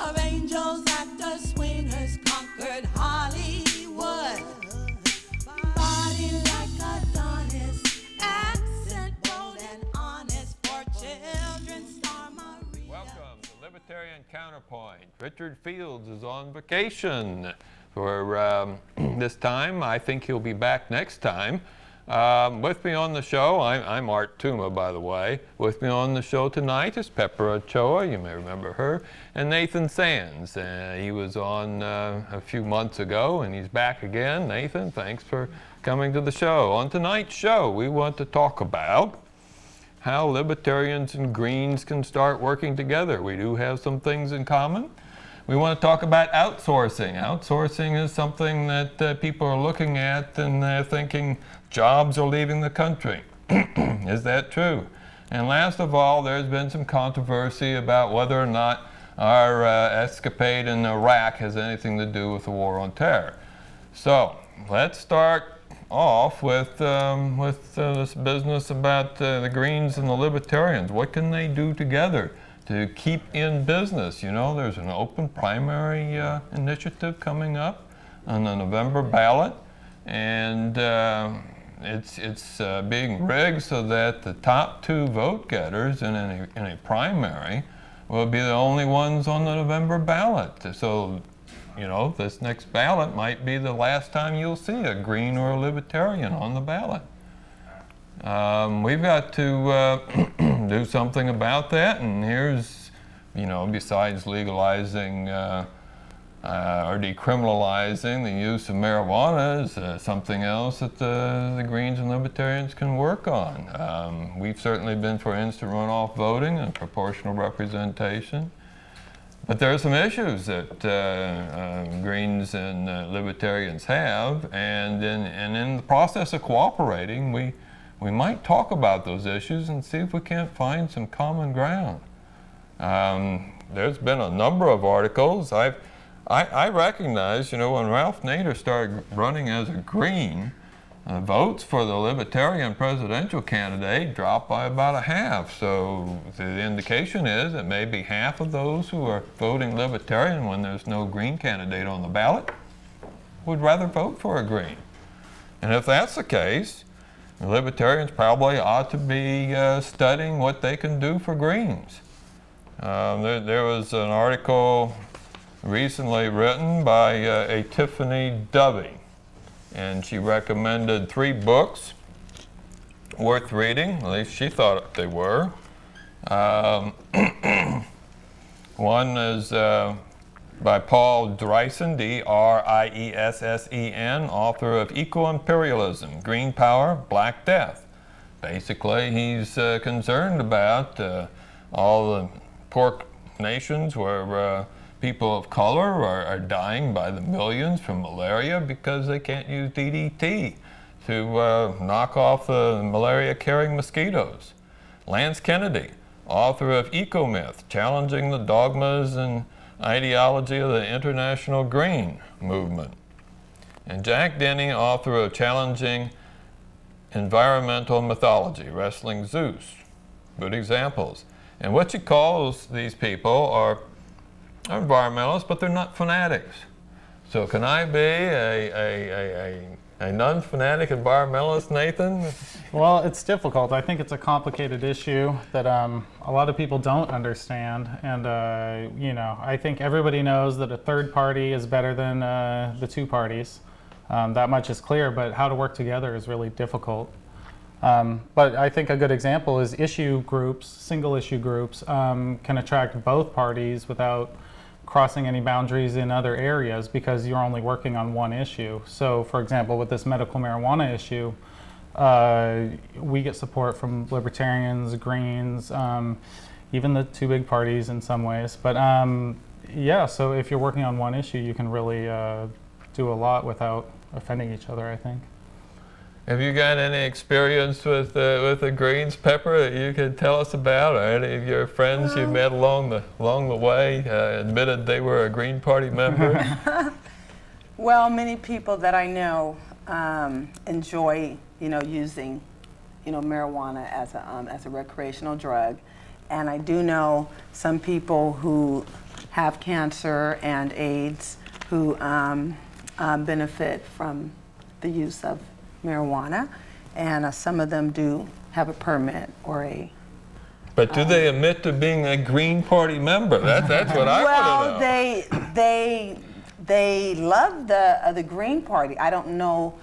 of angels at the swingers conquered Hollywood. Body like Adonis, accent bold and honest for children, Star Maria. Welcome to Libertarian Counterpoint. Richard Fields is on vacation for this time. I think he'll be back next time. With me on the show, I'm Art Tuma, by the way. With me on the show tonight is Pepper Ochoa, you may remember her, and Nathan Sands. He was on a few months ago, and he's back again. Nathan, thanks for coming to the show. On tonight's show, we want to talk about how libertarians and Greens can start working together. We do have some things in common. We want to talk about outsourcing. Outsourcing is something that people are looking at and they're thinking jobs are leaving the country. Is that true? And last of all, there's been some controversy about whether or not our escapade in Iraq has anything to do with the war on terror. So let's start off with this business about the Greens and the Libertarians. What can they do together to keep in business? You know, there's an open primary initiative coming up on the November ballot, and it's being rigged so that the top two vote getters in a primary will be the only ones on the November ballot. So, you know, this next ballot might be the last time you'll see a Green or a Libertarian on the ballot. We've got to do something about that, and here's, you know, besides legalizing or decriminalizing the use of marijuana is something else that the Greens and Libertarians can work on. We've certainly been for instant runoff voting and proportional representation. But there are some issues that Greens and Libertarians have, and in the process of cooperating, we might talk about those issues and see if we can't find some common ground. There's been a number of articles. I recognize, you know, when Ralph Nader started running as a Green, votes for the Libertarian presidential candidate dropped by about a half. So the indication is that maybe half of those who are voting Libertarian when there's no Green candidate on the ballot would rather vote for a Green. And if that's the case, the Libertarians probably ought to be studying what they can do for Greens. There was an article recently written by a Tiffany Dovey, and she recommended 3 books worth reading, at least she thought they were. One is by Paul Dreisen, D-R-I-E-S-S-E-N, author of Eco-Imperialism, Green Power, Black Death. Basically, he's concerned about all the poor nations where people of color are dying by the millions from malaria because they can't use DDT to knock off the malaria-carrying mosquitoes. Lance Kennedy, author of Eco-Myth, challenging the dogmas and ideology of the international green movement. And Jack Denny, author of Challenging Environmental Mythology, Wrestling Zeus. Good examples. And what she calls these people are environmentalists, but they're not fanatics. So can I be a non-fanatic environmentalist, Nathan? Well, it's difficult. I think it's a complicated issue that a lot of people don't understand. And, you know, I think everybody knows that a third party is better than the 2 parties. That much is clear, but how to work together is really difficult. But I think a good example is issue groups, single issue groups, can attract both parties without crossing any boundaries in other areas because you're only working on one issue. So, for example, with this medical marijuana issue, we get support from Libertarians, Greens, even the 2 big parties in some ways. But yeah, so if you're working on one issue, you can really do a lot without offending each other, I think. Have you got any experience with the Greens, Pepper, that you could tell us about? Or any of your friends you met along the way admitted they were a Green Party member? Well, many people that I know enjoy, using, marijuana as a recreational drug, and I do know some people who have cancer and AIDS who benefit from the use of marijuana, and some of them do have a permit or a. But do they admit to being a Green Party member? That's what I want to know. Well, they love the Green Party. I don't know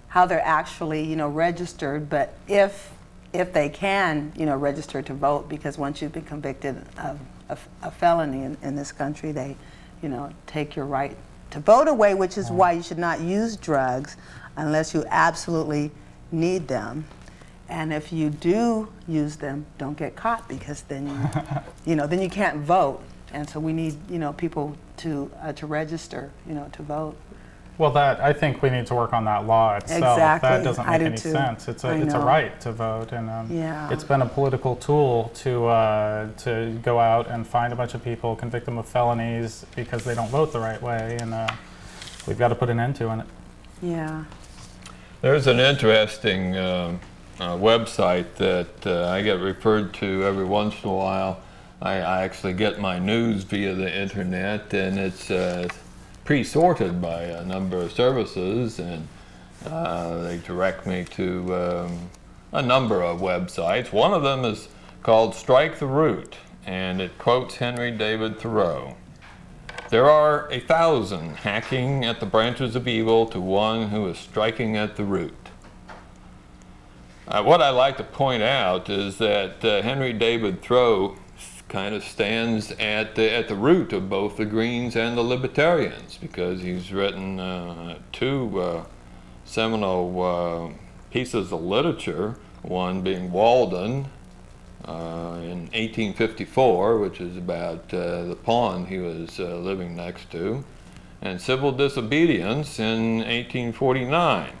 how they're actually, registered, but if they can, register to vote, because once you've been convicted of a felony in this country, they, take your right to vote away, which is why you should not use drugs unless you absolutely need them. And if you do use them, don't get caught, because then then you can't vote. And so we need, people to register, to vote. Well, I think we need to work on that law itself. Exactly. That doesn't I make do any too. sense. It's a know. right to vote, and Yeah. it's been a political tool to go out and find a bunch of people, convict them of felonies because they don't vote the right way, and we've got to put an end to it. Yeah. There's an interesting website that I get referred to every once in a while. I actually get my news via the internet, and it's pre-sorted by a number of services, and they direct me to a number of websites. One of them is called Strike the Root, and it quotes Henry David Thoreau. There are 1,000 hacking at the branches of evil to one who is striking at the root. What I like to point out is that Henry David Thoreau kind of stands at the root of both the Greens and the Libertarians, because he's written two seminal pieces of literature, one being Walden in 1854, which is about the pond he was living next to, and Civil Disobedience in 1849,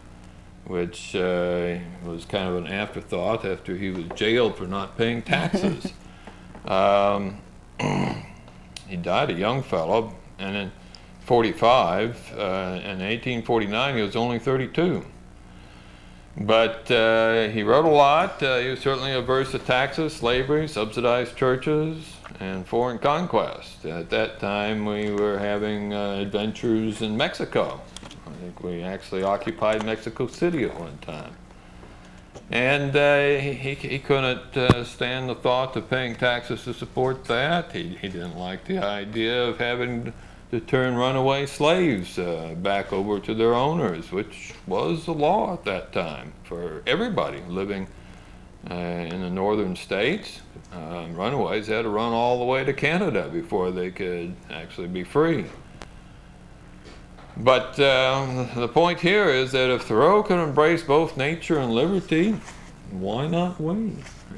which was kind of an afterthought after he was jailed for not paying taxes. He died a young fellow, and in 45, in 1849 he was only 32. But he wrote a lot. He was certainly averse to taxes, slavery, subsidized churches, and foreign conquest. At that time we were having adventures in Mexico. I think we actually occupied Mexico City at one time. And he couldn't stand the thought of paying taxes to support that. He didn't like the idea of having to turn runaway slaves back over to their owners, which was the law at that time for everybody living in the northern states. Runaways had to run all the way to Canada before they could actually be free. But the point here is that if Thoreau could embrace both nature and liberty, why not we?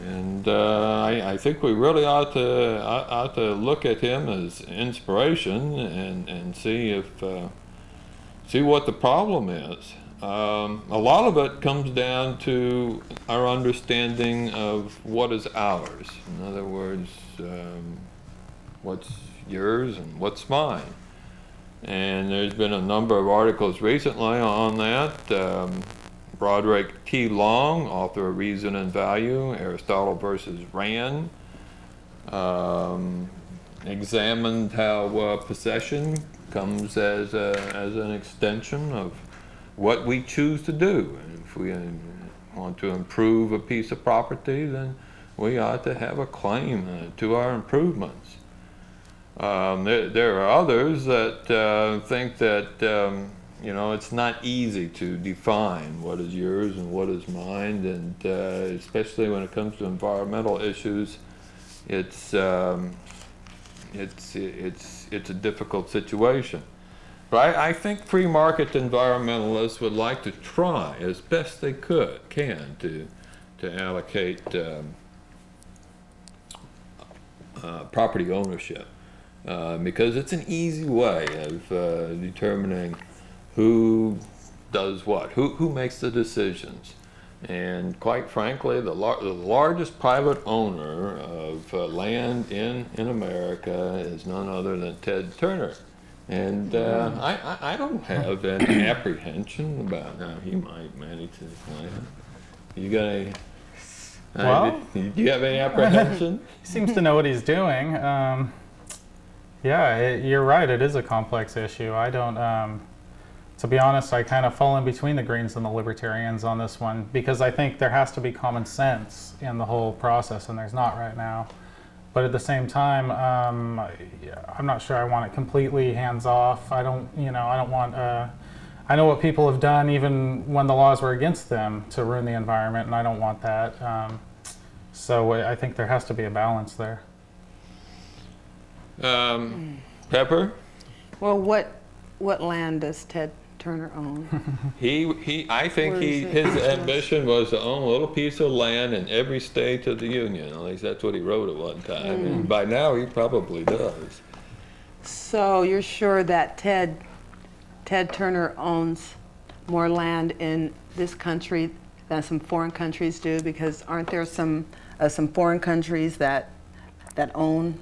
And I think we really ought to look at him as inspiration and see what the problem is. A lot of it comes down to our understanding of what is ours. In other words, what's yours and what's mine. And there's been a number of articles recently on that. Broderick T. Long, author of Reason and Value, Aristotle versus Rand, examined how possession comes as an extension of what we choose to do. And if we want to improve a piece of property, then we ought to have a claim to our improvements. There are others that think that it's not easy to define what is yours and what is mine, and especially when it comes to environmental issues, it's a difficult situation. But I think free market environmentalists would like to try as best they can to allocate property ownership. Because it's an easy way of determining who does what, who makes the decisions. And quite frankly, the largest private owner of land in America is none other than Ted Turner. And I don't have any apprehension about how he might manage his land. You got any? Do you have any apprehension? He seems to know what he's doing. Yeah, you're right. It is a complex issue. I don't, to be honest, I kind of fall in between the Greens and the Libertarians on this one because I think there has to be common sense in the whole process, and there's not right now. But at the same time, I'm not sure I want it completely hands off. I don't want. I know what people have done, even when the laws were against them, to ruin the environment, and I don't want that. So I think there has to be a balance there. Pepper? Well, what land does Ted Turner own? I think Where is it? his ambition was to own a little piece of land in every state of the Union. At least that's what he wrote at one time. And by now he probably does. So you're sure that Ted Turner owns more land in this country than some foreign countries do? Because aren't there some foreign countries that own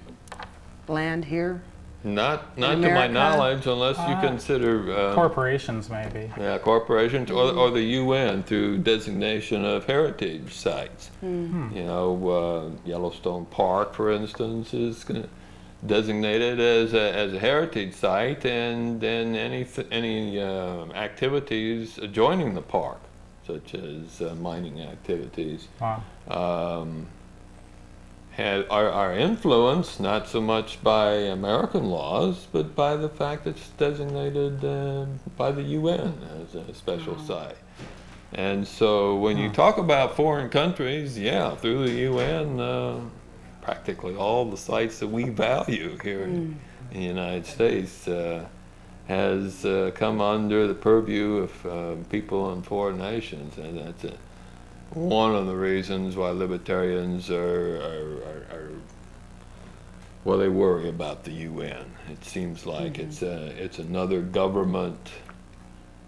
land here? Not to my America? knowledge, unless you consider Corporations, maybe. yeah, corporations or the UN through designation of heritage sites. You know, Yellowstone Park, for instance, is designated as a heritage site, and then any activities adjoining the park, such as mining activities, Wow. are influenced not so much by American laws, but by the fact that it's designated by the UN as a special site. And so when you talk about foreign countries, yeah, through the UN, practically all the sites that we value here in the United States has come under the purview of people in foreign nations, and that's it. One of the reasons why libertarians well, they worry about the UN. It seems like it's another government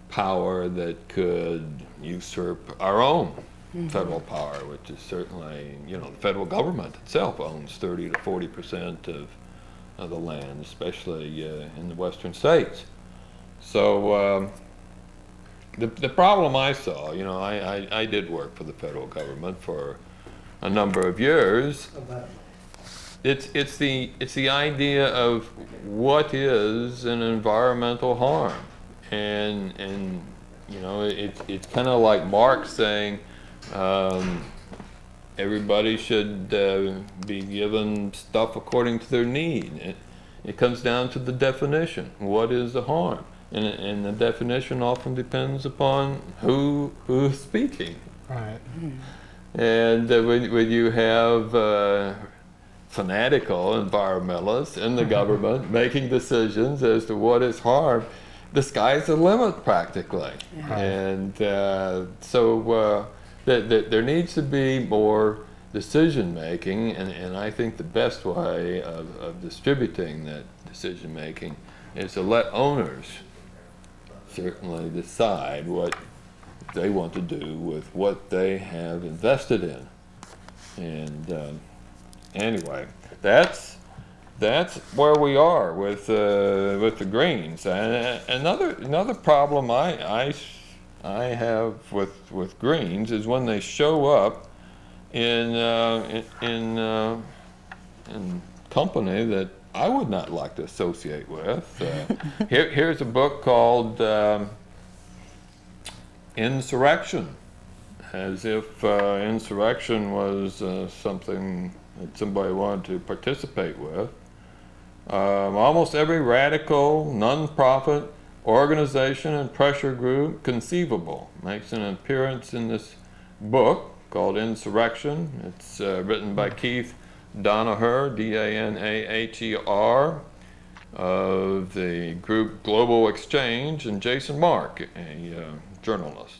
power that could usurp our own federal power, which is certainly, you know, the federal government itself owns 30 to 40% of the land, especially in the western states. So the problem I saw, you know, I did work for the federal government for a number of years. It's the idea of what is an environmental harm, and you know, it's kind of like Marx saying everybody should be given stuff according to their need. It comes down to the definition. What is the harm? And the definition often depends upon who's speaking. Right. And when you have fanatical environmentalists in the government making decisions as to what is harm, the sky's the limit practically. Yeah. And so there needs to be more decision making, and I think the best way of distributing that decision making is to let owners certainly decide what they want to do with what they have invested in. And anyway, that's where we are with the Greens. And another problem I have with Greens is when they show up in company that I would not like to associate with. Here's a book called Insurrection, as if insurrection was something that somebody wanted to participate with. Almost every radical, non-profit organization and pressure group conceivable makes an appearance in this book called Insurrection. It's written by Keith Danaher, D-A-N-A-H-E-R, of the group Global Exchange, and Jason Mark, a journalist.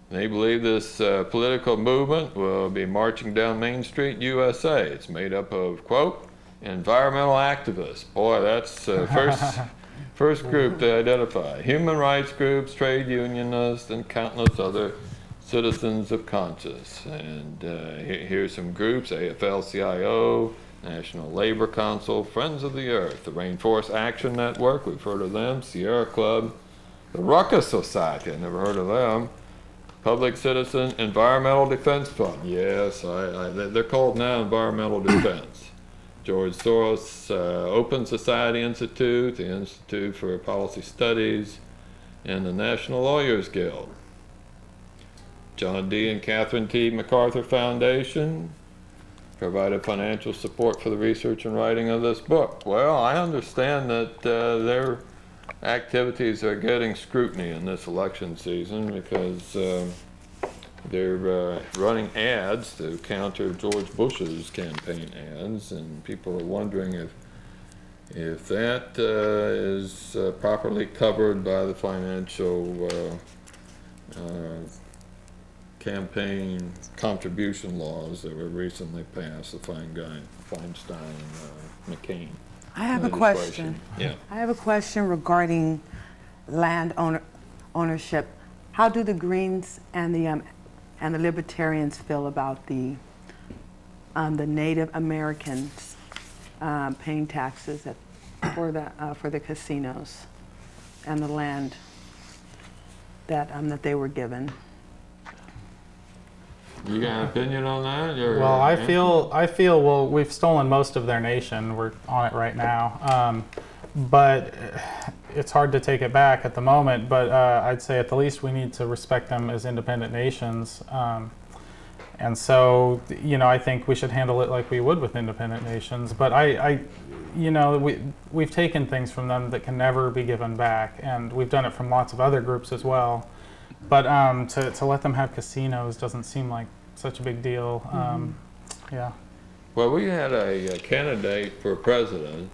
They believe this political movement will be marching down Main Street, USA. It's made up of, quote, environmental activists. Boy, that's first group to identify. Human rights groups, trade unionists, and countless other citizens of conscience. And here's some groups: AFL-CIO, National Labor Council, Friends of the Earth, the Rainforest Action Network, we've heard of them, Sierra Club, the Ruckus Society, I never heard of them, Public Citizen Environmental Defense Fund, yes, they're called now Environmental Defense, George Soros Open Society Institute, the Institute for Policy Studies, and the National Lawyers Guild. John D. and Catherine T. MacArthur Foundation provided financial support for the research and writing of this book. Well, I understand that their activities are getting scrutiny in this election season because they're running ads to counter George Bush's campaign ads, and people are wondering if that is properly covered by the financial campaign contribution laws that were recently passed, the Feinstein-McCain. I have a legislation. question. Yeah. I have a question regarding land ownership. How do the Greens and the Libertarians feel about the Native Americans paying taxes for the casinos and the land that they were given? You got an opinion on that? Well, I feel well, we've stolen most of their nation. We're on it right now. But it's hard to take it back at the moment. But I'd say at the least we need to respect them as independent nations. And so, I think we should handle it like we would with independent nations. But we've taken things from them that can never be given back. And we've done it from lots of other groups as well. But to let them have casinos doesn't seem like such a big deal. Yeah. Well, we had a candidate for president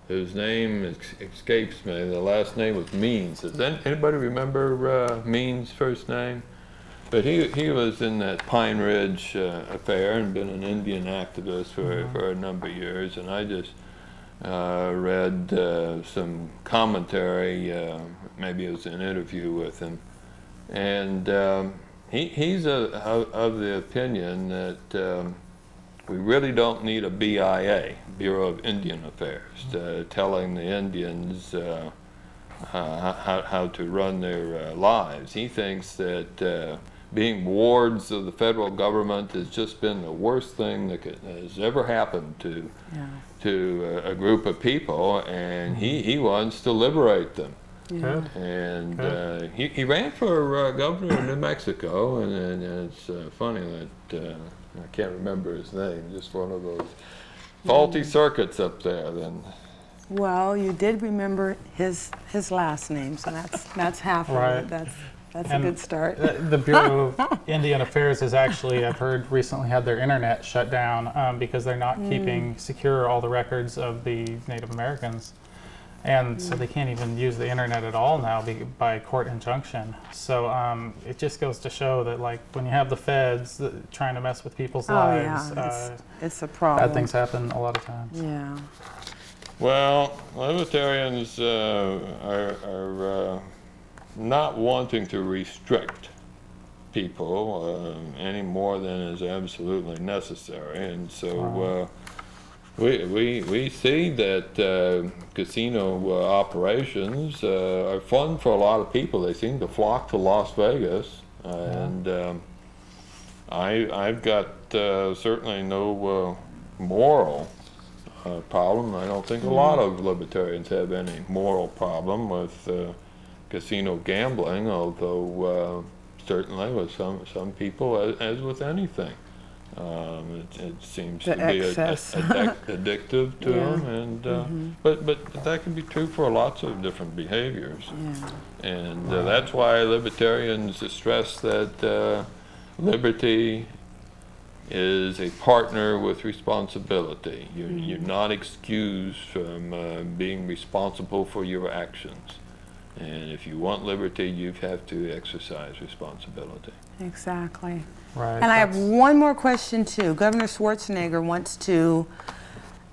whose name escapes me. The last name was Means. Does anybody remember Means' first name? But he was in that Pine Ridge affair and been an Indian activist for a number of years. And I just read some commentary, maybe it was an interview with him, and he's of the opinion that we really don't need a BIA, Bureau of Indian Affairs, telling the Indians how to run their lives. He thinks that being wards of the federal government has just been the worst thing that has ever happened to a group of people, and he wants to liberate them. Yeah. And he ran for governor of New Mexico, and it's funny that I can't remember his name, just one of those faulty circuits up there. Then. Well, you did remember his last name, so that's half Right. of it. That's a good start. The Bureau of Indian Affairs has actually, I've heard, recently had their internet shut down because they're not keeping secure all the records of the Native Americans. And so they can't even use the internet at all now by court injunction. So it just goes to show that, like, when you have the feds trying to mess with people's lives, it's a problem. bad things happen a lot of times. Yeah. Well, libertarians are not wanting to restrict people any more than is absolutely necessary, and so we see that casino operations are fun for a lot of people. They seem to flock to Las Vegas, and I've got certainly no moral problem. I don't think a lot of libertarians have any moral problem with casino gambling, although certainly with some people, as with anything, it seems to be addictive to them, and but that can be true for lots of different behaviors, and that's why libertarians stress that liberty is a partner with responsibility. You're not excused from being responsible for your actions. And if you want liberty, you have to exercise responsibility. Exactly. Right. And I have one more question too. Governor Schwarzenegger wants to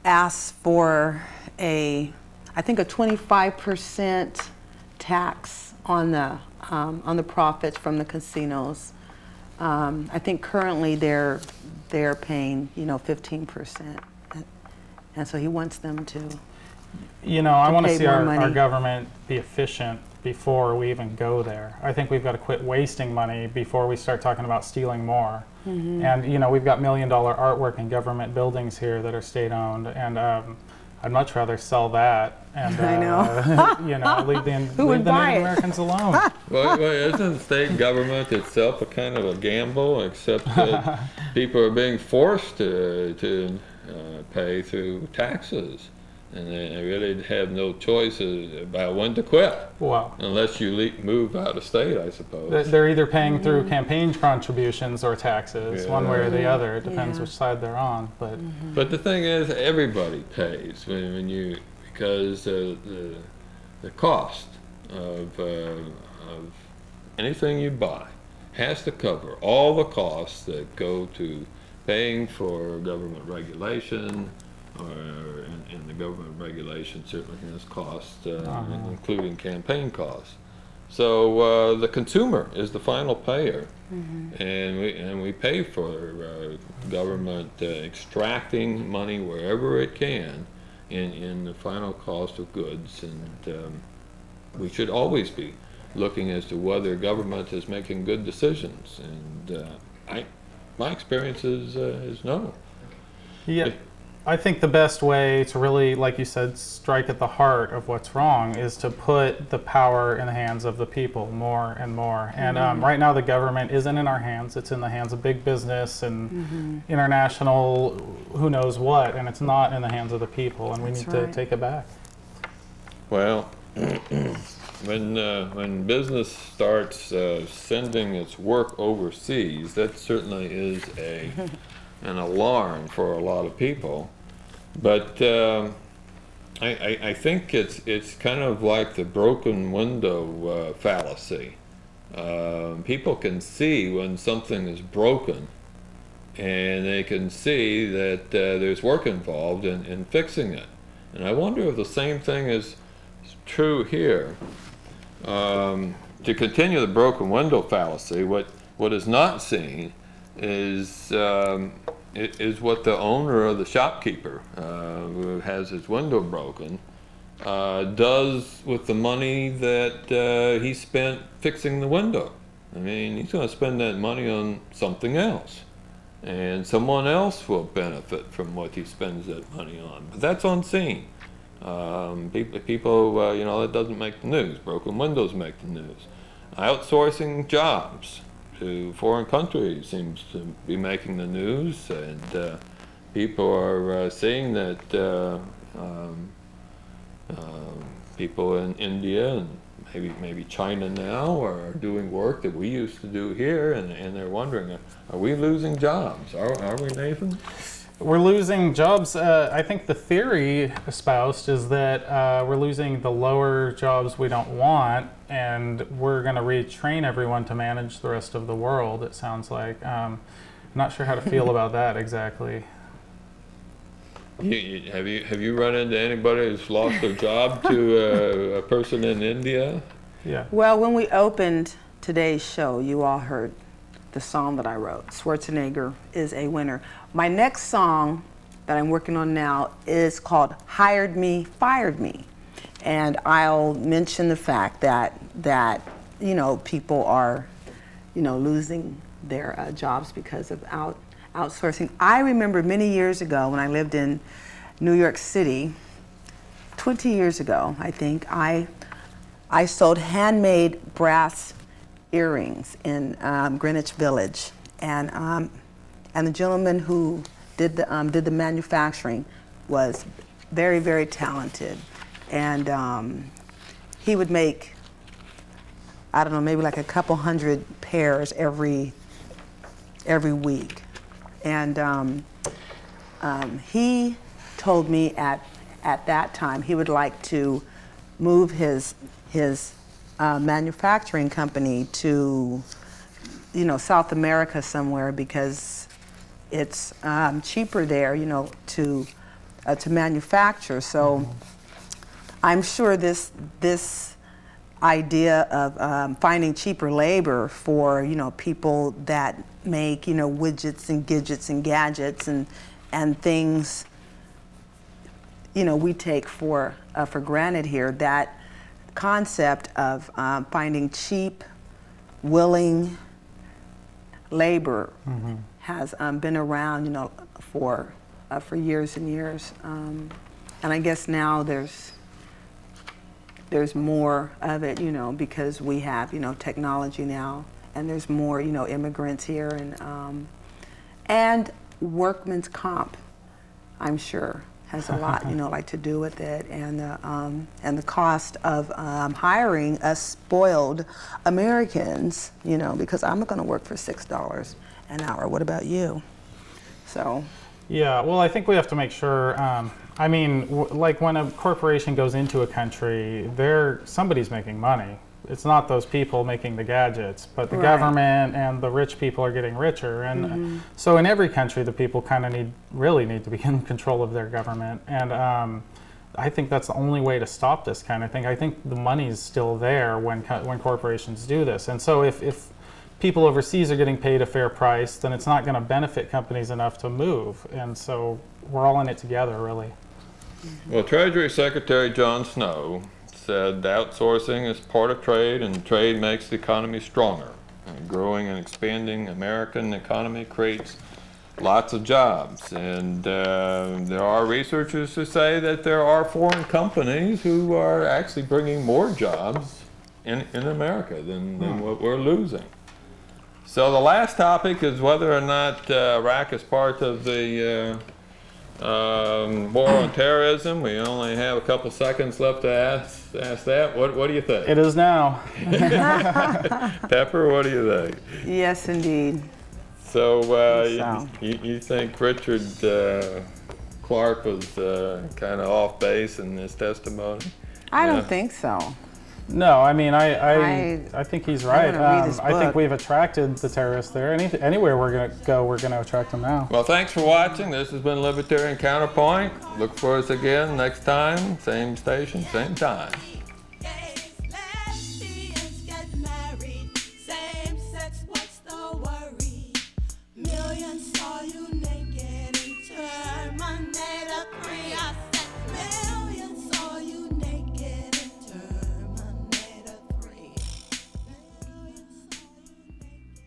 ask for I think a 25% tax on the profits from the casinos. I think currently they're paying 15%, and so he wants them to. I want to pay see more our money. government be efficient before we even go there. I think we've got to quit wasting money before we start talking about stealing more. And we've got $1 million artwork in government buildings here that are state-owned, and I'd much rather sell that and I know. leave the Who would Native buy it? Americans alone. Well, isn't state government itself a kind of a gamble, except that people are being forced to pay through taxes, and they really have no choice about when to quit, Well, unless you move out of state, I suppose. they're either paying through campaign contributions or taxes, one way or the other. It depends Yeah. which side they're on. But But the thing is, everybody pays because the cost of anything you buy has to cover all the costs that go to paying for government regulation, and the government regulation certainly has costs, including campaign costs. So the consumer is the final payer, and we pay for government extracting money wherever it can in the final cost of goods, and we should always be looking as to whether government is making good decisions. And my experience is no. yeah, I think the best way to really, like you said, strike at the heart of what's wrong is to put the power in the hands of the people more and more. And right now the government isn't in our hands. It's in the hands of big business and international who knows what, and it's not in the hands of the people, and we need to take it back. Well, when business starts sending its work overseas, that certainly is an alarm for a lot of people. But I think it's kind of like the broken window fallacy. People can see when something is broken, and they can see that there's work involved in fixing it. And I wonder if the same thing is true here. To continue the broken window fallacy, what is not seen is what the owner or the shopkeeper who has his window broken does with the money that he spent fixing the window. I mean, he's going to spend that money on something else, and someone else will benefit from what he spends that money on. But that's unseen. People, that doesn't make the news. Broken windows make the news. Outsourcing jobs to foreign countries seems to be making the news, and people are seeing that people in India and maybe China now are doing work that we used to do here, and they're wondering, are we losing jobs? Are we, Nathan? We're losing jobs. I think the theory espoused is that we're losing the lower jobs we don't want, and we're going to retrain everyone to manage the rest of the world, it sounds like. I'm not sure how to feel about that exactly. Have you run into anybody who's lost their job to a person in India? Yeah. Well, when we opened today's show, you all heard the song that I wrote, Schwarzenegger is a Winner. My next song that I'm working on now is called Hired Me, Fired Me. And I'll mention the fact that people are, losing their jobs because of outsourcing. I remember many years ago when I lived in New York City, 20 years ago, I think, I sold handmade brass earrings in Greenwich Village, and the gentleman who did the manufacturing was very, very talented, and he would make, I don't know, maybe like a couple hundred pairs every week, and he told me at that time he would like to move his manufacturing company to South America somewhere, because it's cheaper there to manufacture. So I'm sure this idea of finding cheaper labor for people that make widgets and gadgets and things we take for granted here, that concept of finding cheap, willing labor has been around, for years and years. And I guess now there's more of it, because we have, technology now, and there's more, immigrants here, and workman's comp, I'm sure, has a lot, like to do with it, and the cost of hiring us spoiled Americans, because I'm not going to work for $6 an hour. What about you? So. Yeah, well, I think we have to make sure. Like when a corporation goes into a country, somebody's making money. It's not those people making the gadgets, but the government and the rich people are getting richer. And so in every country, the people kind of really need to be in control of their government. And I think that's the only way to stop this kind of thing. I think the money's still there when corporations do this. And so if people overseas are getting paid a fair price, then it's not going to benefit companies enough to move. And so we're all in it together, really. Well, Treasury Secretary John Snow said outsourcing is part of trade, and trade makes the economy stronger. And growing and expanding American economy creates lots of jobs. And there are researchers who say that there are foreign companies who are actually bringing more jobs in America than what we're losing. So the last topic is whether or not Iraq is part of the war on terrorism. We only have a couple seconds left to ask that. What do you think? It is now. Pepper, what do you think? Yes, indeed. So you think Richard Clark was kind of off base in his testimony? I don't think so. No, I mean, I think he's right. I think book. we've attracted the terrorists there. Anywhere we're going to go, we're going to attract them now. Well, thanks for watching. This has been Libertarian Counterpoint. Look for us again next time, same station, same time. Gays, lesbians get married. Same sex, what's the worry? Millions saw you naked in Terminator 3. I said millions saw you naked in Terminator 3. Millions saw you naked.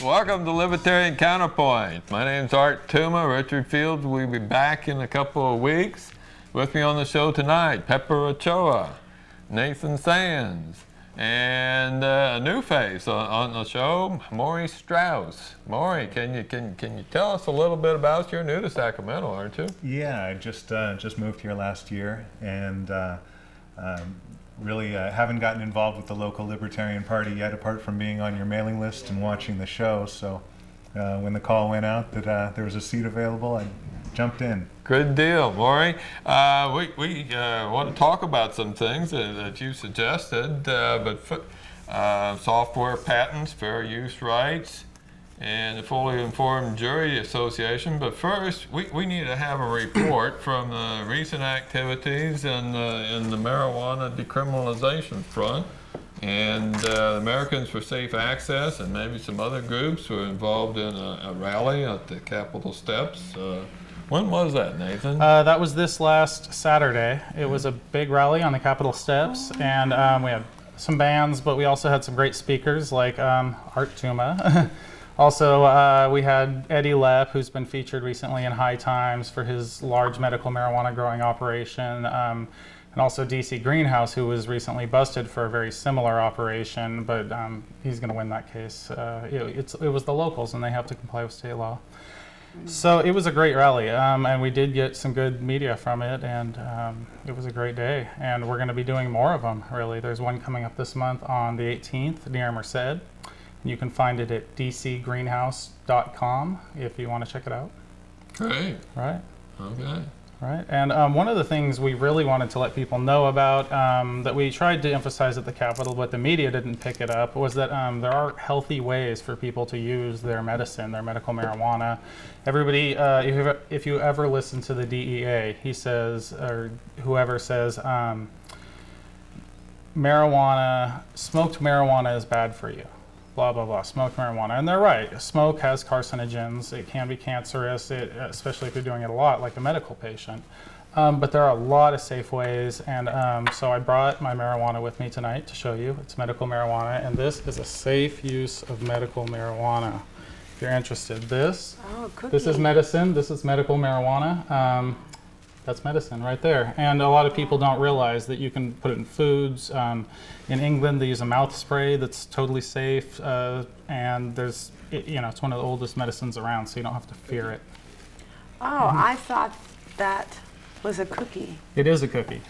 Welcome to Libertarian Counterpoint. My name's Art Tuma. Richard Fields will be back in a couple of weeks. With me on the show tonight, Pepper Ochoa, Nathan Sands, and a new face on the show, Maury Strauss. Maury, can you tell us a little bit about you're new to Sacramento, aren't you? Yeah, I just moved here last year, and really haven't gotten involved with the local Libertarian Party yet, apart from being on your mailing list and watching the show. So when the call went out that there was a seat available, I jumped in. Good deal, Maury. We want to talk about some things that you suggested, software patents, fair use rights, and the Fully Informed Jury Association. But first, we need to have a report from the recent activities in the marijuana decriminalization front. And Americans for Safe Access and maybe some other groups were involved in a rally at the Capitol steps. When was that, Nathan? That was this last Saturday. It was a big rally on the Capitol steps, and we had some bands, but we also had some great speakers like Art Tuma. Also, we had Eddie Lepp, who's been featured recently in High Times for his large medical marijuana growing operation, and also DC Greenhouse, who was recently busted for a very similar operation, but he's going to win that case. It was the locals, and they have to comply with state law. So it was a great rally, and we did get some good media from it, and it was a great day. And we're going to be doing more of them, really. There's one coming up this month on the 18th near Merced. You can find it at dcgreenhouse.com if you want to check it out. Great. Right. Okay. Right. And one of the things we really wanted to let people know about that we tried to emphasize at the Capitol, but the media didn't pick it up, was that there are healthy ways for people to use their medicine, their medical marijuana. Everybody, if you ever listen to the DEA, he says, or whoever says, smoked marijuana is bad for you. Blah, blah, blah, smoked marijuana. And they're right. Smoke has carcinogens. It can be cancerous, especially if you're doing it a lot, like a medical patient. But there are a lot of safe ways. And so I brought my marijuana with me tonight to show you. It's medical marijuana. And this is a safe use of medical marijuana. If you're interested. This is medicine. This is medical marijuana. That's medicine right there. And a lot of people don't realize that you can put it in foods. In England, they use a mouth spray that's totally safe. And it's one of the oldest medicines around, so you don't have to fear it. Oh, I thought that was a cookie. It is a cookie.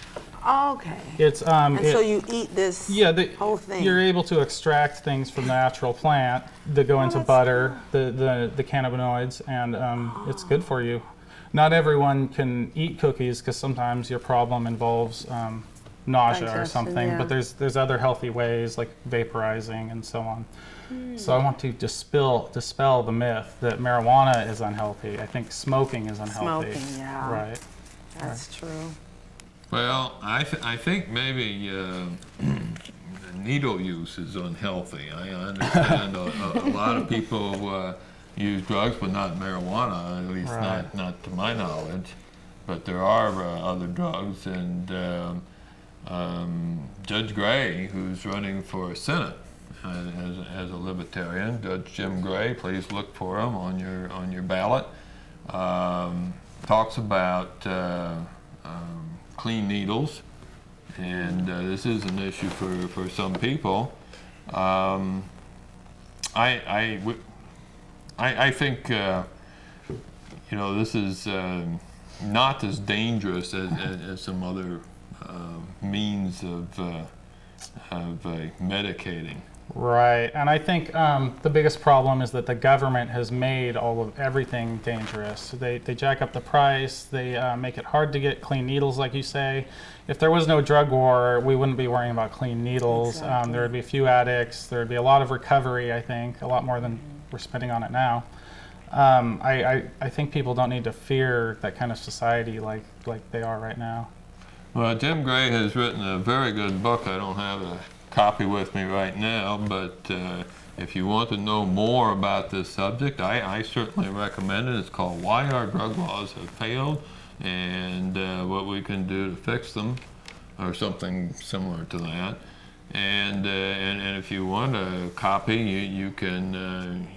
Okay. It's so you eat this whole thing. You're able to extract things from the natural plant that go into butter, the cannabinoids, and it's good for you. Not everyone can eat cookies because sometimes your problem involves nausea or something, yeah. but there's other healthy ways like vaporizing and so on. So I want to dispel the myth that marijuana is unhealthy. I think smoking is unhealthy. Smoking, yeah. Right. That's true. Well, I think maybe needle use is unhealthy. I understand a lot of people use drugs, but not marijuana, at least not to my knowledge. But there are other drugs, and Judge Gray, who's running for Senate as a libertarian, Judge Jim Gray, please look for him on your ballot. Talks about clean needles, and this is an issue for some people. I think this is not as dangerous as some other means of medicating. Right, and I think the biggest problem is that the government has made everything dangerous. They jack up the price, they make it hard to get clean needles, like you say. If there was no drug war, we wouldn't be worrying about clean needles. Exactly. There would be a few addicts, there would be a lot of recovery, I think, a lot more than we're spending on it now. I think people don't need to fear that kind of society like they are right now. Well, Jim Gray has written a very good book. I don't have a copy with me right now, but if you want to know more about this subject, I certainly recommend it. It's called Why Our Drug Laws Have Failed and What We Can Do to Fix Them, or something similar to that. And if you want a copy, you can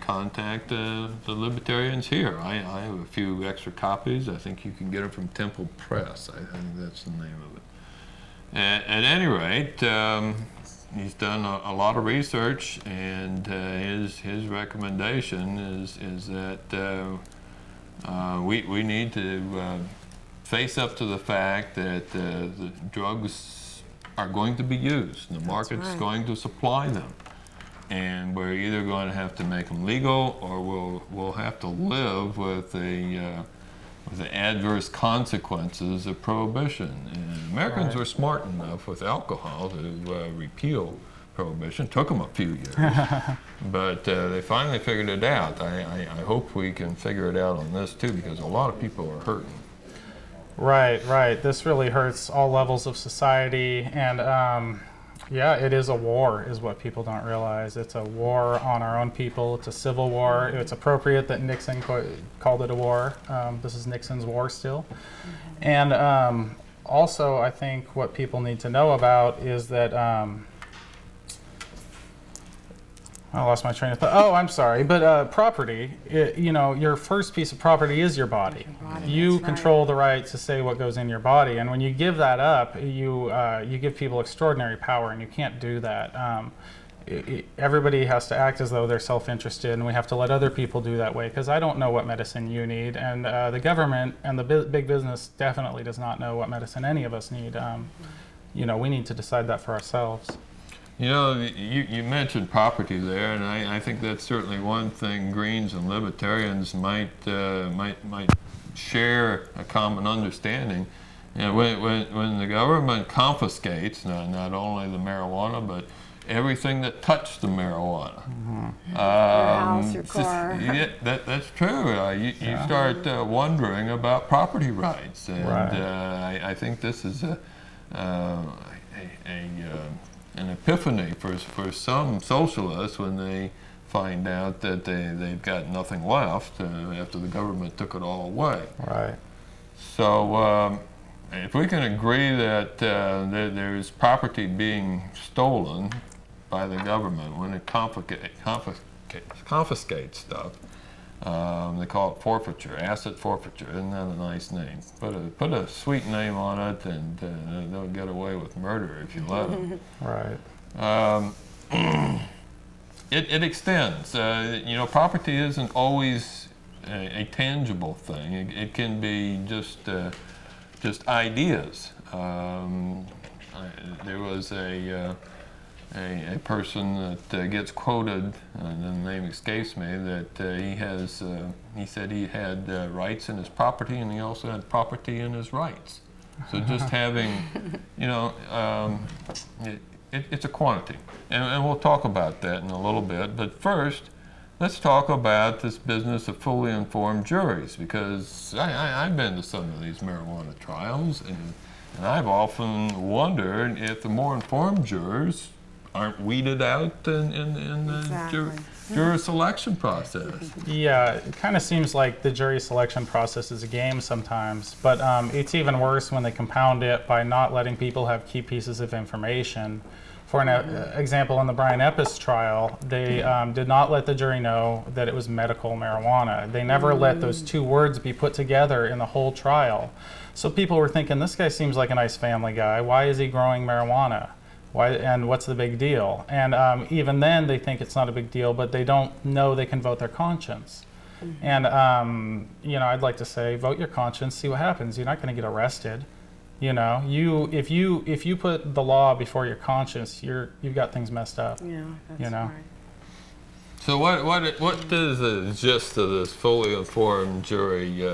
contact the Libertarians here. I have a few extra copies. I think you can get them from Temple Press. I think that's the name of it. At any rate, he's done a lot of research, and his recommendation is that we need to face up to the fact that the drugs are going to be used. The market's going to supply them, and we're either going to have to make them legal, or we'll have to live with the adverse consequences of prohibition. And Americans were smart enough with alcohol to repeal prohibition. Took them a few years, but they finally figured it out. I hope we can figure it out on this too, because a lot of people are hurting. Right. This really hurts all levels of society, and yeah, it is a war, is what people don't realize. It's a war on our own people. It's a civil war. It's appropriate that Nixon called it a war. This is Nixon's war still. And also, I think what people need to know about is that I lost my train of thought. Oh, I'm sorry. But property, your first piece of property is your body. You control the right to say what goes in your body. And when you give that up, you give people extraordinary power, and you can't do that. Everybody has to act as though they're self-interested, and we have to let other people do that way, because I don't know what medicine you need. And the government and the big business definitely does not know what medicine any of us need. We need to decide that for ourselves. You mentioned property there, and I think that's certainly one thing Greens and Libertarians might share a common understanding. When the government confiscates not only the marijuana, but everything that touched the marijuana, your house, your car. That's true. You start wondering about property rights, and I think this is an epiphany for some socialists when they find out that they've got nothing left after the government took it all away. Right. So if we can agree that there's property being stolen by the government when it confiscates stuff, they call it forfeiture, asset forfeiture. Isn't that a nice name? Put a sweet name on it, and they'll get away with murder if you let them. Right. It extends. Property isn't always a tangible thing. It can be just ideas. There was a person that gets quoted, and the name escapes me, that he said he had rights in his property, and he also had property in his rights. So just having, it's a quantity. And we'll talk about that in a little bit. But first, let's talk about this business of fully informed juries, because I've been to some of these marijuana trials, and I've often wondered if the more informed jurors aren't weeded out in the jury selection process. Yeah, it kind of seems like the jury selection process is a game sometimes, but it's even worse when they compound it by not letting people have key pieces of information. For an example, in the Brian Epps trial, they did not let the jury know that it was medical marijuana. They never let those two words be put together in the whole trial. So people were thinking, this guy seems like a nice family guy. Why is he growing marijuana? And what's the big deal? And even then, they think it's not a big deal, but they don't know they can vote their conscience. And I'd like to say, vote your conscience, see what happens. You're not going to get arrested. If you put the law before your conscience, you've got things messed up. Yeah, that's right. So what is the gist of this fully informed jury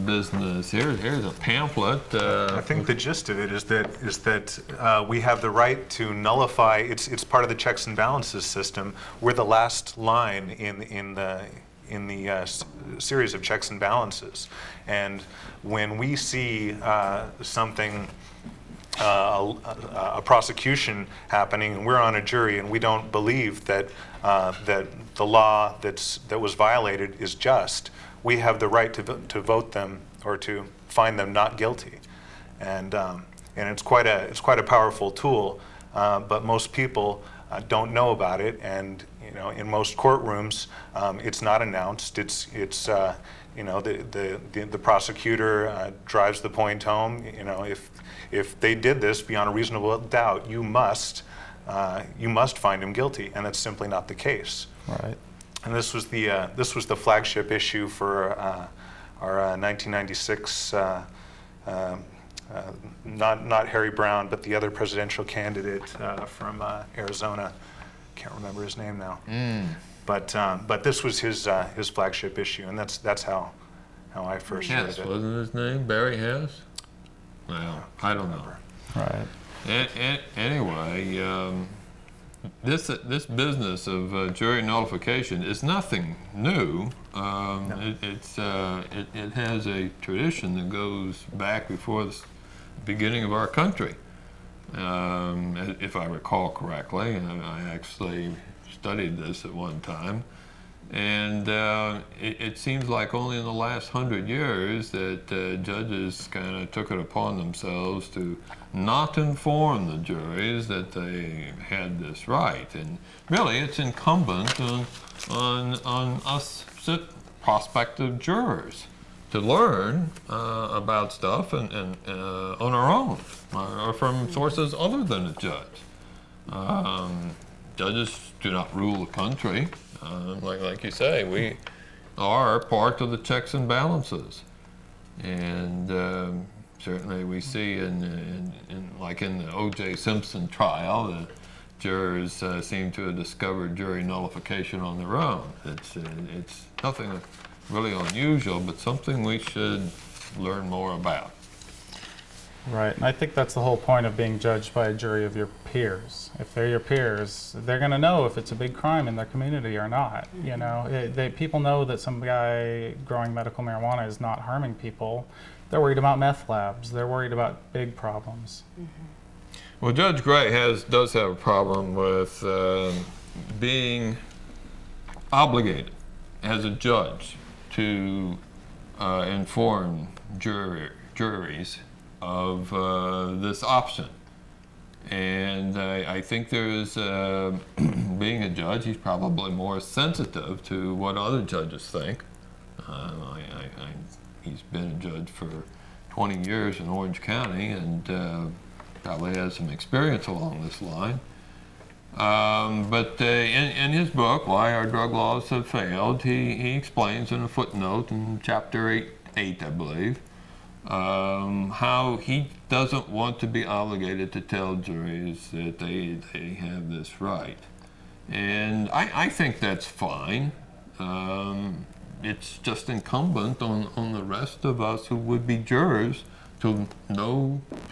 business? Here's a pamphlet. I think the gist of it is that we have the right to nullify. It's part of the checks and balances system. We're the last line in the series of checks and balances, and when we see something, a prosecution happening, and we're on a jury, and we don't believe that the law that was violated is just, we have the right to vote them or to find them not guilty. And and it's quite a powerful tool. But most people don't know about it, and in most courtrooms, it's not announced. It's the prosecutor drives the point home. If they did this beyond a reasonable doubt, you must find him guilty, and that's simply not the case. Right. And this was the flagship issue for our 1996. Not Harry Brown, but the other presidential candidate from Arizona. Can't remember his name now. But this was his flagship issue, and that's how I first heard Hess, of it. wasn't his name Barry Hess? Well, I don't know. Right. Anyway, this business of jury nullification is nothing new. It has a tradition that goes back before the beginning of our country. If I recall correctly, and I actually studied this at one time, and it seems like only in the last 100 years that judges kind of took it upon themselves to not inform the juries that they had this right. And really, it's incumbent on us prospective jurors to learn about stuff and on our own, or from sources other than a judge. Judges do not rule the country. Like you say, we are part of the checks and balances. And certainly we see in the O.J. Simpson trial, the jurors seem to have discovered jury nullification on their own. It's nothing really unusual, but something we should learn more about. Right, and I think that's the whole point of being judged by a jury of your peers. If they're your peers, they're going to know if it's a big crime in their community or not. People know that some guy growing medical marijuana is not harming people. They're worried about meth labs. They're worried about big problems. Well, Judge Gray does have a problem with being obligated as a judge to inform juries of this option. And I think there's, being a judge, he's probably more sensitive to what other judges think. He's been a judge for 20 years in Orange County, and probably has some experience along this line. But in his book, Why Our Drug Laws Have Failed, he explains in a footnote in chapter 8, I believe, how he doesn't want to be obligated to tell juries that they have this right. And I think that's fine. It's just incumbent on the rest of us who would be jurors to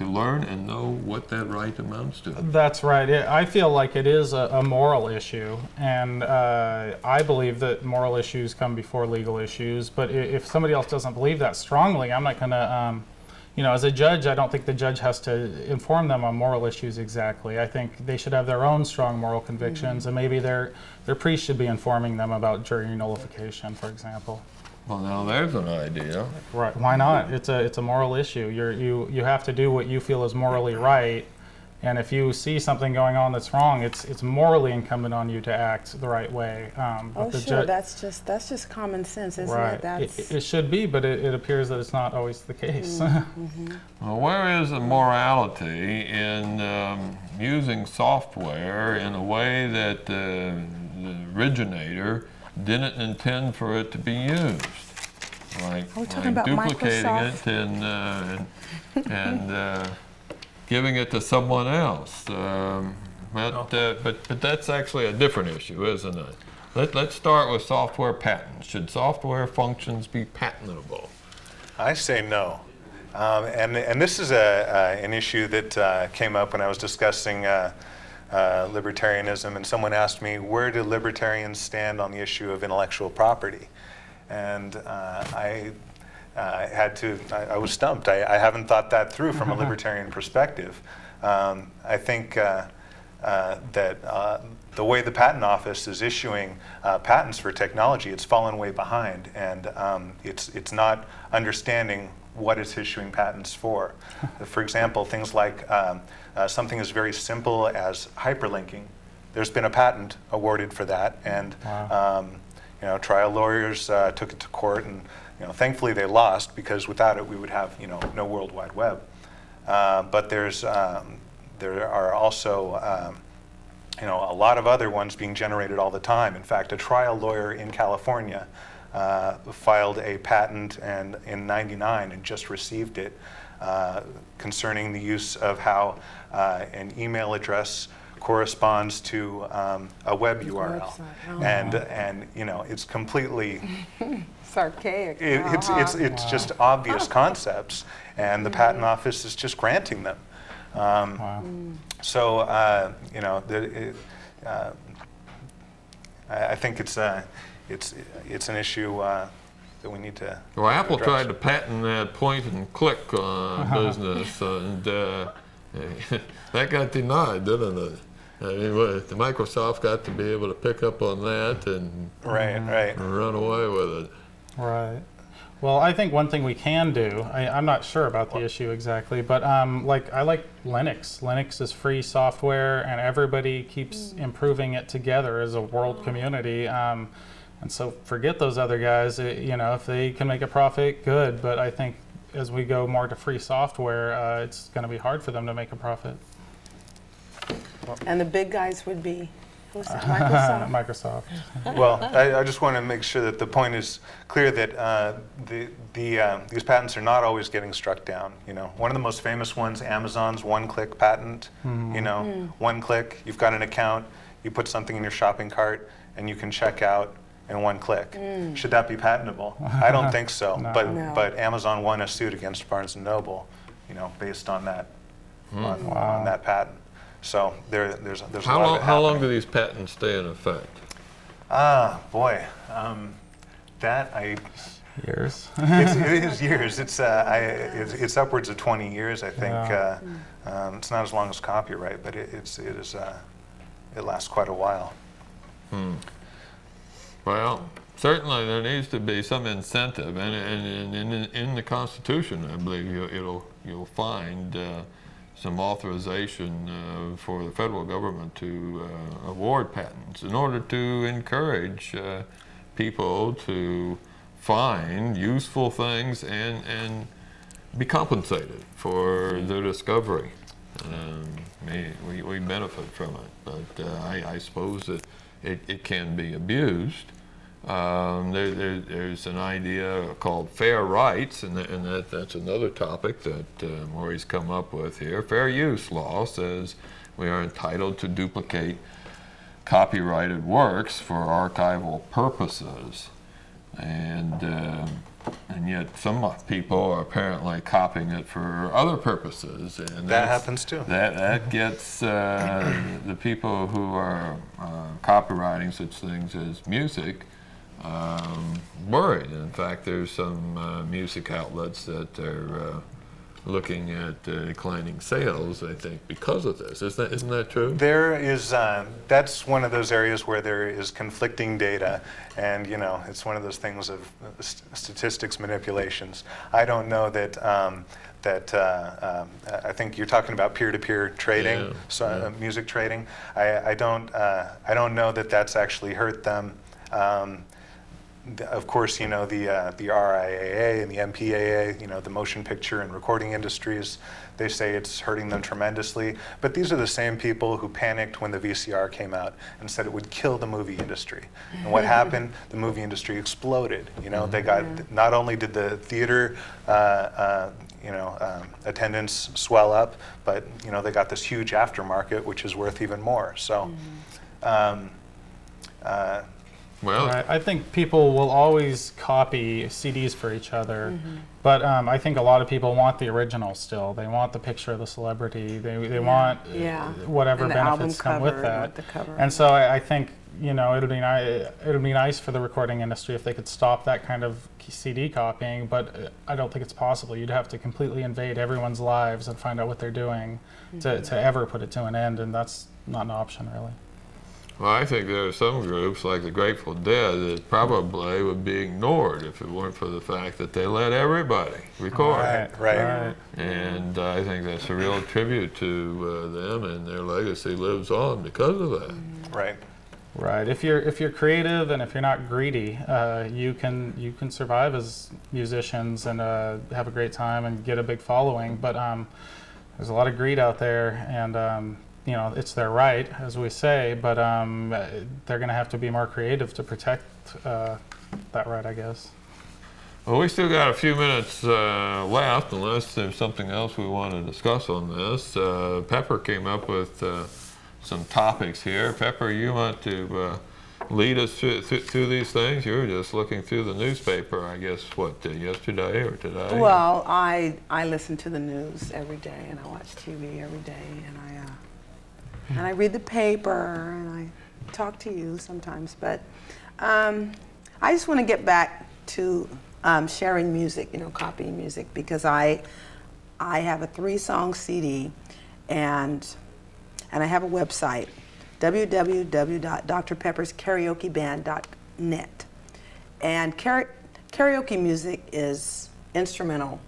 learn and know what that right amounts to. That's right. I feel like it is a moral issue, and I believe that moral issues come before legal issues. But if somebody else doesn't believe that strongly, I'm not going to, as a judge, I don't think the judge has to inform them on moral issues exactly. I think they should have their own strong moral convictions, and maybe their priest should be informing them about jury nullification, for example. Well, now there's an idea. Right? Why not? It's a moral issue. You have to do what you feel is morally right, and if you see something going on that's wrong, it's morally incumbent on you to act the right way. That's just common sense, isn't right. it? It should be, but it appears that it's not always the case. Well, where is the morality in using software in a way that the originator didn't intend for it to be used, like duplicating Microsoft? it and giving it to someone else. But that's actually a different issue, isn't it? Let's start with software patents. Should software functions be patentable? I say no. And this is an issue that came up when I was discussing libertarianism, and someone asked me, where do libertarians stand on the issue of intellectual property? And I was stumped. I haven't thought that through from a libertarian perspective. I think that the way the Patent Office is issuing patents for technology, it's fallen way behind, and it's not understanding what it's issuing patents for. For example, things like something as very simple as hyperlinking. There's been a patent awarded for that, and trial lawyers took it to court, and thankfully they lost, because without it we would have no World Wide Web. But there are also a lot of other ones being generated all the time. In fact, a trial lawyer in California filed a patent in '99 and just received it concerning the use of how an email address corresponds to a web URL, and it's completely It's archaic. It's just obvious concepts, and the patent office is just granting them. So I think it's an issue that we need to. Well, Apple address. tried to patent that point and click business, and that got denied, didn't it? I mean, the Microsoft got to be able to pick up on that and run away with it. Right. Well, I think one thing we can do, I'm not sure about the issue exactly, but I like Linux. Linux is free software, and everybody keeps improving it together as a world community. And so forget those other guys. If they can make a profit, good. But I think as we go more to free software, it's going to be hard for them to make a profit. And the big guys would be Microsoft. Microsoft. Well, I just want to make sure that the point is clear that these patents are not always getting struck down. One of the most famous ones, Amazon's one-click patent. One click, you've got an account, you put something in your shopping cart, and you can check out in one click. Should that be patentable? I don't think so. No. But Amazon won a suit against Barnes and Noble, based on that on that patent. So there's a lot of it How long do happening. these patents stay in effect? Boy, Years. it is years. It's upwards of 20 years, I think. Yeah. It's not as long as copyright, but it lasts quite a while. Well, certainly there needs to be some incentive, and in the Constitution, I believe you'll find some authorization for the federal government to award patents in order to encourage people to find useful things and be compensated for their discovery. We benefit from it, but I suppose that it can be abused. There's an idea called fair rights, and that's another topic that Maury's come up with here. Fair use law says we are entitled to duplicate copyrighted works for archival purposes, and yet some people are apparently copying it for other purposes, and That happens too. That gets the people who are copywriting such things as music worried. In fact, there's some music outlets that are looking at declining sales, I think, because of this. Isn't that true? There is, that's one of those areas where there is conflicting data, and it's one of those things of statistics manipulations. I don't know that I think you're talking about peer-to-peer trading, music trading. I don't know that that's actually hurt them. Of course, the RIAA and the MPAA, the motion picture and recording industries, they say it's hurting them tremendously. But these are the same people who panicked when the VCR came out and said it would kill the movie industry. And what happened? The movie industry exploded. They got, not only did the theater, attendance swell up, but they got this huge aftermarket, which is worth even more. So. Well, Right. I think people will always copy CDs for each other, but I think a lot of people want the original still. They want the picture of the celebrity. They want whatever And the album benefits come with cover, that. the cover. And so I think it'd be nice for the recording industry if they could stop that kind of CD copying, but I don't think it's possible. You'd have to completely invade everyone's lives and find out what they're doing to ever put it to an end, and that's not an option, really. Well, I think there are some groups, like the Grateful Dead, that probably would be ignored if it weren't for the fact that they let everybody record. Right. And I think that's a real tribute to them, and their legacy lives on because of that. Right. Right. If you're creative and if you're not greedy, you can survive as musicians and have a great time and get a big following. But there's a lot of greed out there, and it's their right, as we say. But they're going to have to be more creative to protect that right, I guess. Well, we still got a few minutes left, unless there's something else we want to discuss on this. Pepper came up with some topics here. Pepper, you want to lead us through these things? You were just looking through the newspaper, I guess, yesterday or today? Well, I listen to the news every day, and I watch TV every day, and I read the paper, and I talk to you sometimes. But I just want to get back to sharing music, copying music, because I have a 3-song CD, and I have a website, www.drpepperskaraokeband.net. And karaoke music is instrumental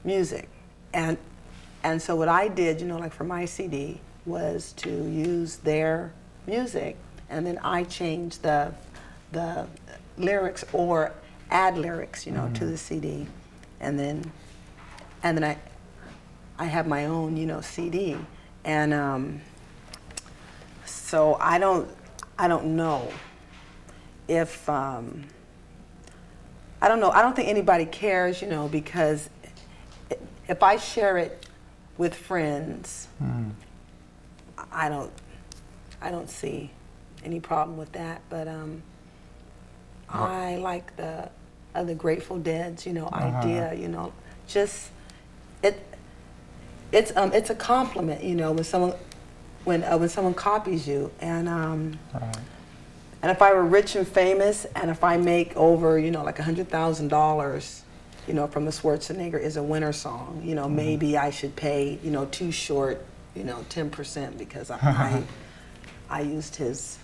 music. And so what I did, like for my CD, was to use their music, and then I changed the lyrics or add lyrics, to the CD. And then I have my own, CD. And so I don't know if I don't know. I don't think anybody cares, because if I share it with friends, I don't see any problem with that. But I like the Grateful Dead's, idea, just it's a compliment, when someone copies you, and and if I were rich and famous, and if I make over like $100,000, from the Schwarzenegger is a winter song, maybe I should pay Too Short 10% because I used his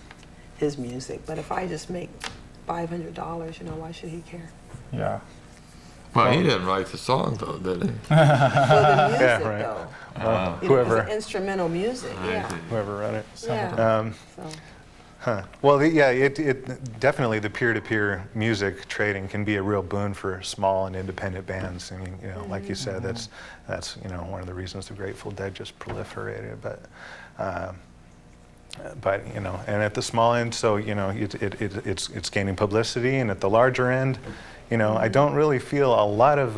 music. But if I just make $500, why should he care? Yeah. Well, he didn't write the song, though, did he? Well, the music, right. though. Whoever- It was instrumental music, yeah. Whoever wrote it. Yeah. Well, it definitely, the peer-to-peer music trading can be a real boon for small and independent bands. I mean, like you said, that's one of the reasons the Grateful Dead just proliferated. But and at the small end, so it's gaining publicity, and at the larger end, I don't really feel a lot of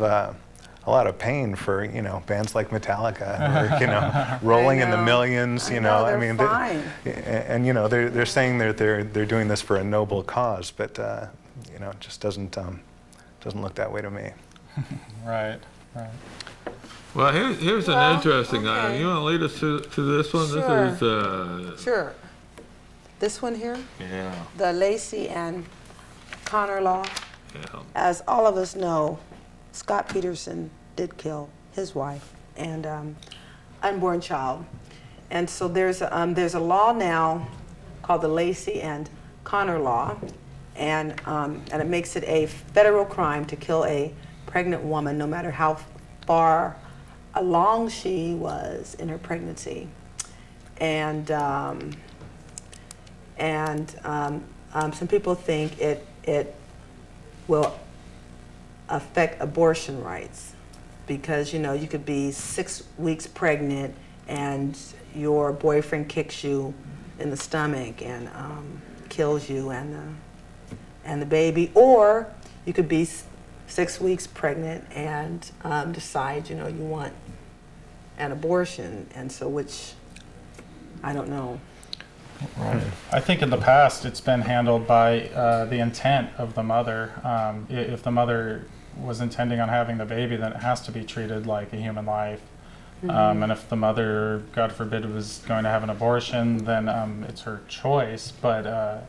pain for bands like Metallica, or rolling in the millions. Fine. They're saying that they're doing this for a noble cause, but it just doesn't look that way to me. Right. Well, here's an interesting item. You want to lead us to this one? Sure. This is Sure. This one here, yeah. the Lacey and Connor Law. Yeah. As all of us know, Scott Peterson did kill his wife and unborn child. And so there's a law now called the Lacey and Connor Law, and it makes it a federal crime to kill a pregnant woman, no matter how far along she was in her pregnancy. And some people think it will affect abortion rights, because you could be 6 weeks pregnant and your boyfriend kicks you in the stomach and kills you and the baby, or you could be 6 weeks pregnant and decide you want an abortion, and so which I don't know. Right. I think in the past it's been handled by the intent of the mother. If the mother was intending on having the baby, then it has to be treated like a human life. And if the mother, God forbid, was going to have an abortion, then it's her choice. But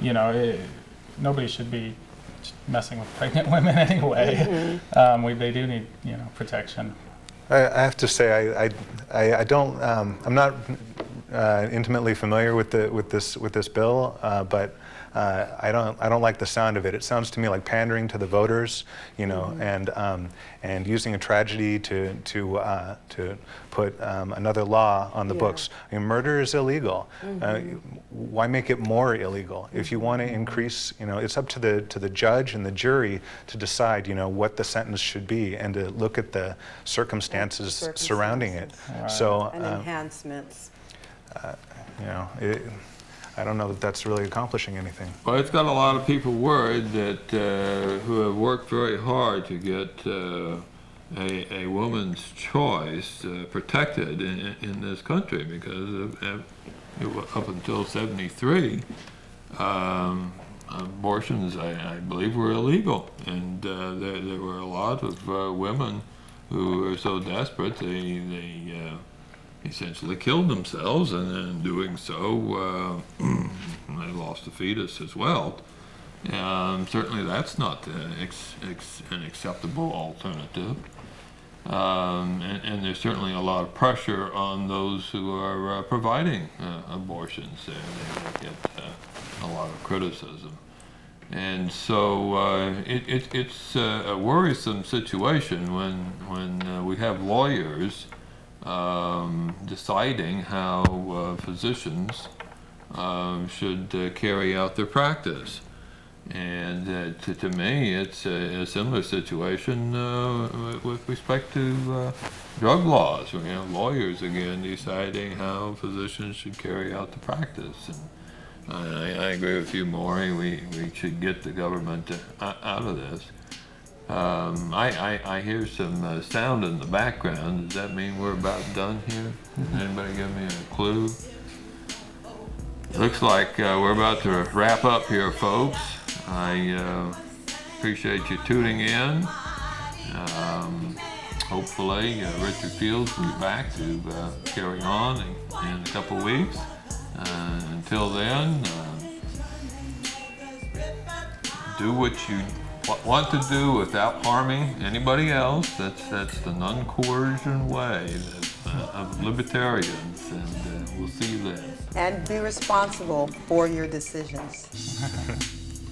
nobody should be messing with pregnant women anyway. They do need protection. I have to say, I don't. I'm not intimately familiar with this bill, but I don't like the sound of it. It sounds to me like pandering to the voters, you know, and using a tragedy to put another law on the books. I mean, murder is illegal. Why make it more illegal? If you want to increase, you know, it's up to the judge and the jury to decide, you know, what the sentence should be and to look at the circumstances surrounding it. Right. So And enhancements. you know, I don't know that that's really accomplishing anything. Well, it's got a lot of people worried that who have worked very hard to get a woman's choice protected in this country, because up until '73, abortions, I believe, were illegal, and there were a lot of women who were so desperate they essentially killed themselves, and in doing so, they lost a fetus as well. Certainly that's not an acceptable alternative. And there's certainly a lot of pressure on those who are providing abortions. They get a lot of criticism. And so it's a worrisome situation when we have lawyers deciding how physicians should carry out their practice. And to me, it's a similar situation with respect to drug laws. You know, lawyers again deciding how physicians should carry out the practice. And I agree with you, Maury. We should get the government out of this. I hear some sound in the background. Does that mean we're about done here? Can anybody give me a clue? Looks like we're about to wrap up here, folks. I appreciate you tuning in. Hopefully, Richard Fields will be back to carry on in a couple weeks. Until then, do what you want to do without harming anybody else. That's the non-coercion way of libertarians, and we'll see you then. And be responsible for your decisions.